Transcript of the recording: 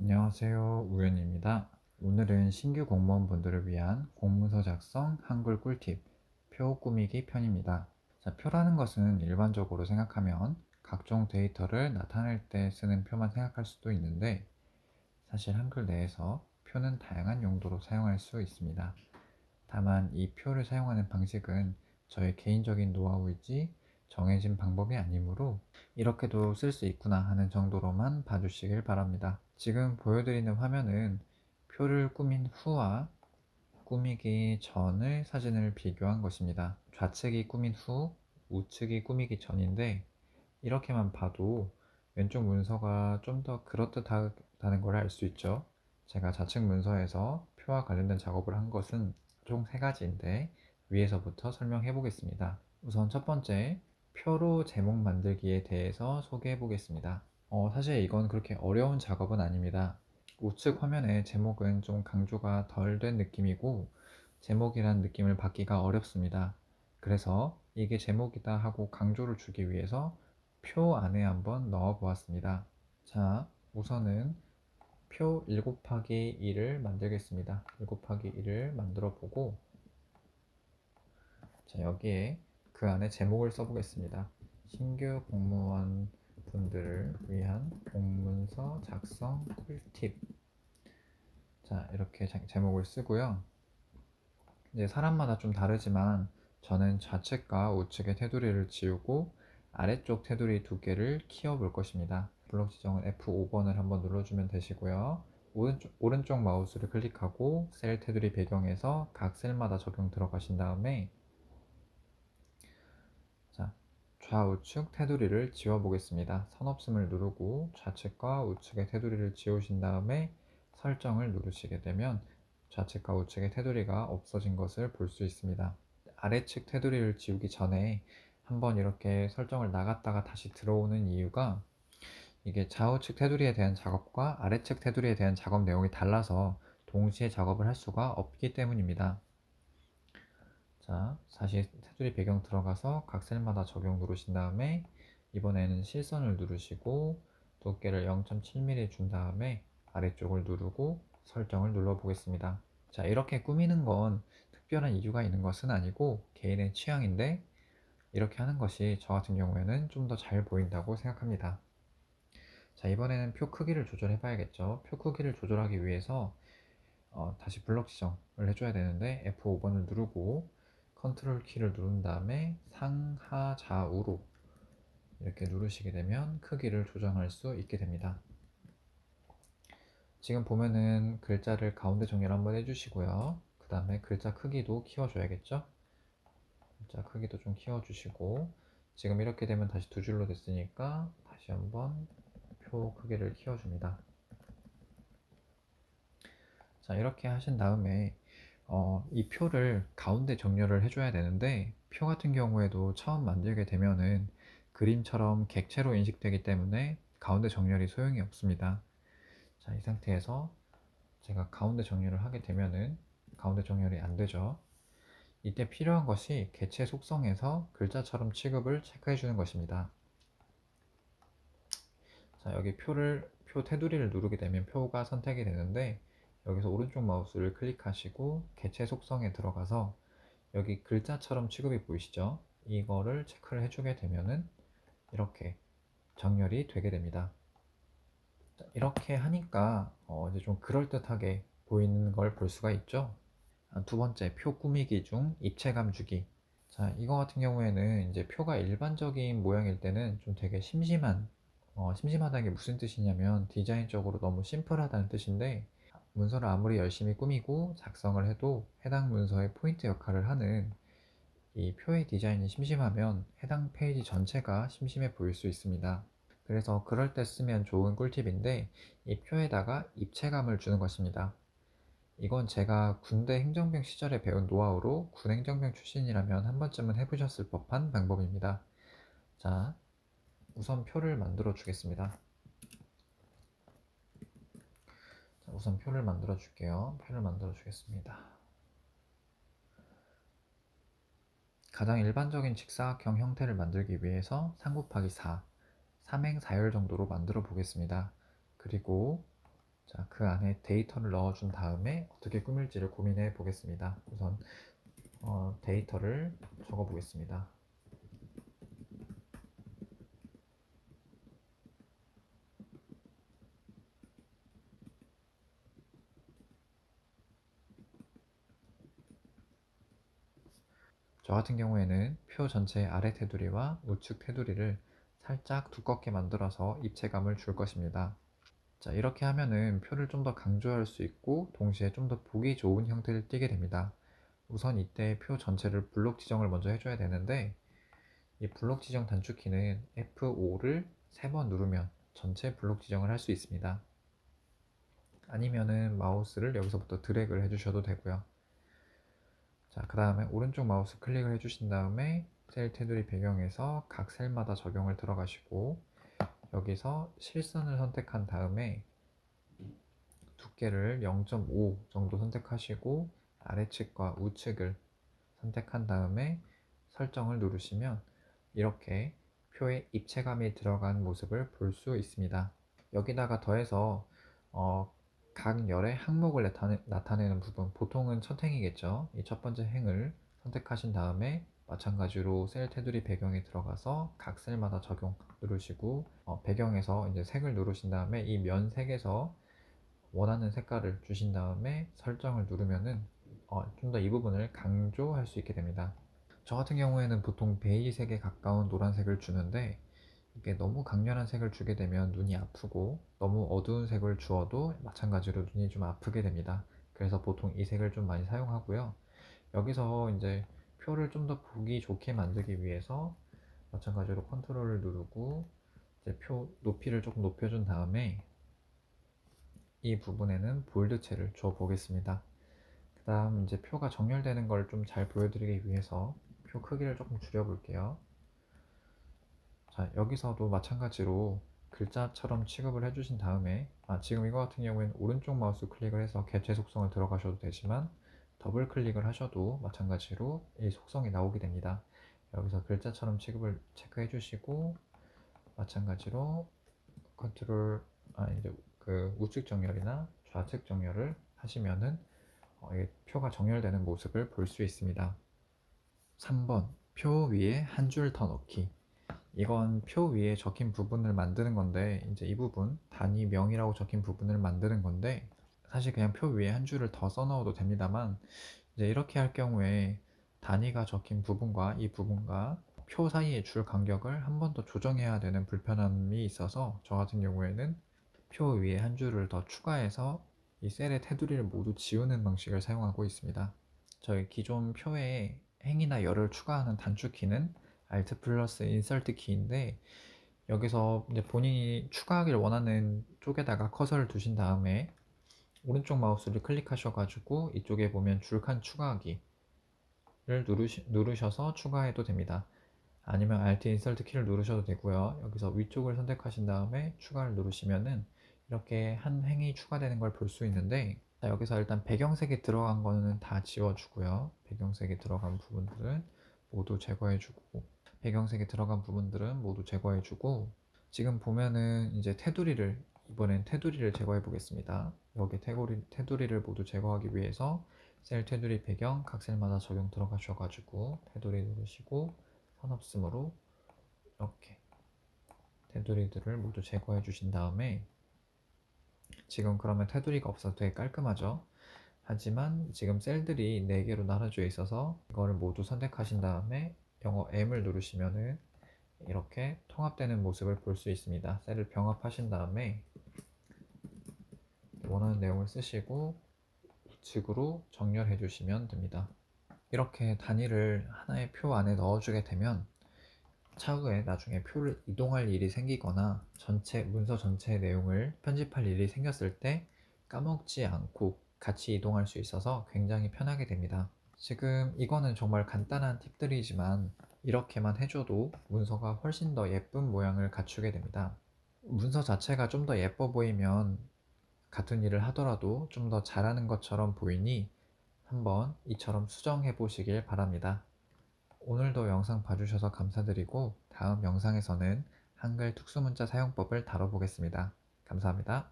안녕하세요. 우연입니다. 오늘은 신규 공무원분들을 위한 공문서 작성 한글 꿀팁 표 꾸미기 편입니다. 자, 표라는 것은 일반적으로 생각하면 각종 데이터를 나타낼 때 쓰는 표만 생각할 수도 있는데 사실 한글 내에서 표는 다양한 용도로 사용할 수 있습니다. 다만 이 표를 사용하는 방식은 저의 개인적인 노하우이지 정해진 방법이 아니므로 이렇게도 쓸 수 있구나 하는 정도로만 봐주시길 바랍니다. 지금 보여드리는 화면은 표를 꾸민 후와 꾸미기 전의 사진을 비교한 것입니다. 좌측이 꾸민 후, 우측이 꾸미기 전인데 이렇게만 봐도 왼쪽 문서가 좀 더 그럴듯하다는 걸 알 수 있죠. 제가 좌측 문서에서 표와 관련된 작업을 한 것은 총 3가지인데 위에서부터 설명해 보겠습니다. 우선 첫 번째, 표로 제목 만들기에 대해서 소개해 보겠습니다. 사실 이건 그렇게 어려운 작업은 아닙니다. 우측 화면의 제목은 좀 강조가 덜 된 느낌이고 제목이란 느낌을 받기가 어렵습니다. 그래서 이게 제목이다 하고 강조를 주기 위해서 표 안에 한번 넣어 보았습니다. 자, 우선은 표 1 곱하기 1을 만들겠습니다. 1 곱하기 1을 만들어 보고 자, 여기에 그 안에 제목을 써보겠습니다. 신규 공무원 분들을 위한 공문서 작성 꿀팁. 자, 이렇게 제목을 쓰고요. 이제 사람마다 좀 다르지만 저는 좌측과 우측의 테두리를 지우고 아래쪽 테두리 2개를 키워 볼 것입니다. 블록 지정은 F5번을 한번 눌러주면 되시고요. 오른쪽 마우스를 클릭하고 셀 테두리 배경에서 각 셀마다 적용 들어가신 다음에 자, 좌우측 테두리를 지워 보겠습니다. 선 없음을 누르고 좌측과 우측의 테두리를 지우신 다음에 설정을 누르시게 되면 좌측과 우측의 테두리가 없어진 것을 볼 수 있습니다. 아래측 테두리를 지우기 전에 한번 이렇게 설정을 나갔다가 다시 들어오는 이유가 이게 좌우측 테두리에 대한 작업과 아래측 테두리에 대한 작업 내용이 달라서 동시에 작업을 할 수가 없기 때문입니다. 자, 다시 테두리 배경 들어가서 각 셀마다 적용 누르신 다음에 이번에는 실선을 누르시고 두께를 0.7mm 준 다음에 아래쪽을 누르고 설정을 눌러 보겠습니다. 자, 이렇게 꾸미는 건 특별한 이유가 있는 것은 아니고 개인의 취향인데 이렇게 하는 것이 저 같은 경우에는 좀 더 잘 보인다고 생각합니다. 자, 이번에는 표 크기를 조절해 봐야겠죠. 표 크기를 조절하기 위해서 다시 블럭 지정을 해줘야 되는데 F5번을 누르고 컨트롤 키를 누른 다음에 상하 좌우로 이렇게 누르시게 되면 크기를 조정할 수 있게 됩니다. 지금 보면은 글자를 가운데 정렬 한번 해주시고요. 그 다음에 글자 크기도 키워줘야겠죠. 글자 크기도 좀 키워주시고 지금 이렇게 되면 다시 2줄로 됐으니까 다시 한번 표 크기를 키워줍니다. 자, 이렇게 하신 다음에 이 표를 가운데 정렬을 해줘야 되는데 표 같은 경우에도 처음 만들게 되면은 그림처럼 객체로 인식되기 때문에 가운데 정렬이 소용이 없습니다. 자, 이 상태에서 제가 가운데 정렬을 하게 되면은 가운데 정렬이 안 되죠. 이때 필요한 것이 개체 속성에서 글자처럼 취급을 체크해 주는 것입니다. 자, 여기 표 테두리를 누르게 되면 표가 선택이 되는데 여기서 오른쪽 마우스를 클릭하시고 개체 속성에 들어가서 여기 글자처럼 취급이 보이시죠? 이거를 체크를 해주게 되면은 이렇게 정렬이 되게 됩니다. 자, 이렇게 하니까 이제 좀 그럴듯하게 보이는 걸 볼 수가 있죠? 두 번째, 표 꾸미기 중 입체감 주기. 자, 이거 같은 경우에는 이제 표가 일반적인 모양일 때는 좀 되게 심심하다는 게 무슨 뜻이냐면 디자인적으로 너무 심플하다는 뜻인데 문서를 아무리 열심히 꾸미고 작성을 해도 해당 문서의 포인트 역할을 하는 이 표의 디자인이 심심하면 해당 페이지 전체가 심심해 보일 수 있습니다. 그래서 그럴 때 쓰면 좋은 꿀팁인데 이 표에다가 입체감을 주는 것입니다. 이건 제가 군대 행정병 시절에 배운 노하우로 군 행정병 출신이라면 한 번쯤은 해보셨을 법한 방법입니다. 자, 우선 표를 만들어 주겠습니다. 자, 우선 표를 만들어 줄게요. 표를 만들어 주겠습니다. 가장 일반적인 직사각형 형태를 만들기 위해서 3 곱하기 4, 삼행사열 정도로 만들어 보겠습니다. 그리고 자, 그 안에 데이터를 넣어준 다음에 어떻게 꾸밀지를 고민해 보겠습니다. 우선 데이터를 적어 보겠습니다. 저 같은 경우에는 표 전체의 아래 테두리와 우측 테두리를 살짝 두껍게 만들어서 입체감을 줄 것입니다. 자, 이렇게 하면은 표를 좀 더 강조할 수 있고 동시에 좀 더 보기 좋은 형태를 띠게 됩니다. 우선 이때 표 전체를 블록 지정을 먼저 해줘야 되는데, 이 블록 지정 단축키는 F5를 3번 누르면 전체 블록 지정을 할 수 있습니다. 아니면은 마우스를 여기서부터 드래그를 해주셔도 되고요. 자, 그 다음에 오른쪽 마우스 클릭을 해주신 다음에 셀 테두리 배경에서 각 셀마다 적용을 들어가시고, 여기서 실선을 선택한 다음에 두께를 0.5 정도 선택하시고 아래측과 우측을 선택한 다음에 설정을 누르시면 이렇게 표에 입체감이 들어간 모습을 볼 수 있습니다. 여기다가 더해서 각 열의 항목을 나타내는 부분, 보통은 첫 행이겠죠. 이 첫 번째 행을 선택하신 다음에 마찬가지로 셀 테두리 배경에 들어가서 각 셀마다 적용 누르시고, 배경에서 이제 색을 누르신 다음에 이 면색에서 원하는 색깔을 주신 다음에 설정을 누르면은 좀 더 이 부분을 강조할 수 있게 됩니다. 저 같은 경우에는 보통 베이지색에 가까운 노란색을 주는데, 이게 너무 강렬한 색을 주게 되면 눈이 아프고 너무 어두운 색을 주어도 마찬가지로 눈이 좀 아프게 됩니다. 그래서 보통 이 색을 좀 많이 사용하고요. 여기서 이제 표를 좀 더 보기 좋게 만들기 위해서 마찬가지로 컨트롤을 누르고 이제 표 높이를 조금 높여준 다음에 이 부분에는 볼드체를 줘 보겠습니다. 그 다음 이제 표가 정렬되는 걸 좀 잘 보여드리기 위해서 표 크기를 조금 줄여 볼게요. 자, 여기서도 마찬가지로 글자처럼 취급을 해주신 다음에, 지금 이거 같은 경우에는 오른쪽 마우스 클릭을 해서 객체 속성을 들어가셔도 되지만 더블 클릭을 하셔도 마찬가지로 이 속성이 나오게 됩니다. 여기서 글자처럼 취급을 체크해 주시고, 마찬가지로 컨트롤 이제 그 우측 정렬이나 좌측 정렬을 하시면은 이게 표가 정렬되는 모습을 볼 수 있습니다. 3번 표 위에 한 줄 더 넣기. 이건 표 위에 적힌 부분을 만드는 건데, 이제 이 부분 단위명이라고 적힌 부분을 만드는 건데, 사실 그냥 표 위에 한 줄을 더 써넣어도 됩니다만, 이제 이렇게 할 경우에 단위가 적힌 부분과 이 부분과 표 사이의 줄 간격을 한 번 더 조정해야 되는 불편함이 있어서 저 같은 경우에는 표 위에 한 줄을 더 추가해서 이 셀의 테두리를 모두 지우는 방식을 사용하고 있습니다. 저희 기존 표에 행이나 열을 추가하는 단축키는 Alt 플러스 인서트 키인데, 여기서 이제 본인이 추가하길 원하는 쪽에다가 커서를 두신 다음에 오른쪽 마우스를 클릭하셔가지고 이쪽에 보면 줄칸 추가하기를 누르셔서 추가해도 됩니다. 아니면 Alt 인서트 키를 누르셔도 되고요. 여기서 위쪽을 선택하신 다음에 추가를 누르시면은 이렇게 한 행이 추가되는 걸 볼 수 있는데, 자, 여기서 일단 배경색이 들어간 거는 다 지워주고요. 배경색이 들어간 부분들은 모두 제거해주고, 배경색이 들어간 부분들은 모두 제거해주고, 지금 보면은 이제 이번엔 테두리를 제거해 보겠습니다. 여기 테두리를 모두 제거하기 위해서 셀 테두리 배경 각 셀마다 적용 들어가셔가지고 테두리 누르시고 선없음으로 이렇게 테두리들을 모두 제거해 주신 다음에, 지금 그러면 테두리가 없어서 되게 깔끔하죠. 하지만 지금 셀들이 4개로 나눠져 있어서 이거를 모두 선택하신 다음에 영어 M을 누르시면은 이렇게 통합되는 모습을 볼 수 있습니다. 셀을 병합하신 다음에 원하는 내용을 쓰시고 우측으로 정렬해 주시면 됩니다. 이렇게 단위를 하나의 표 안에 넣어주게 되면 차후에 나중에 표를 이동할 일이 생기거나 문서 전체의 내용을 편집할 일이 생겼을 때 까먹지 않고 같이 이동할 수 있어서 굉장히 편하게 됩니다. 지금 이거는 정말 간단한 팁들이지만 이렇게만 해줘도 문서가 훨씬 더 예쁜 모양을 갖추게 됩니다. 문서 자체가 좀 더 예뻐 보이면 같은 일을 하더라도 좀 더 잘하는 것처럼 보이니 한번 이처럼 수정해 보시길 바랍니다. 오늘도 영상 봐주셔서 감사드리고 다음 영상에서는 한글 특수문자 사용법을 다뤄보겠습니다. 감사합니다.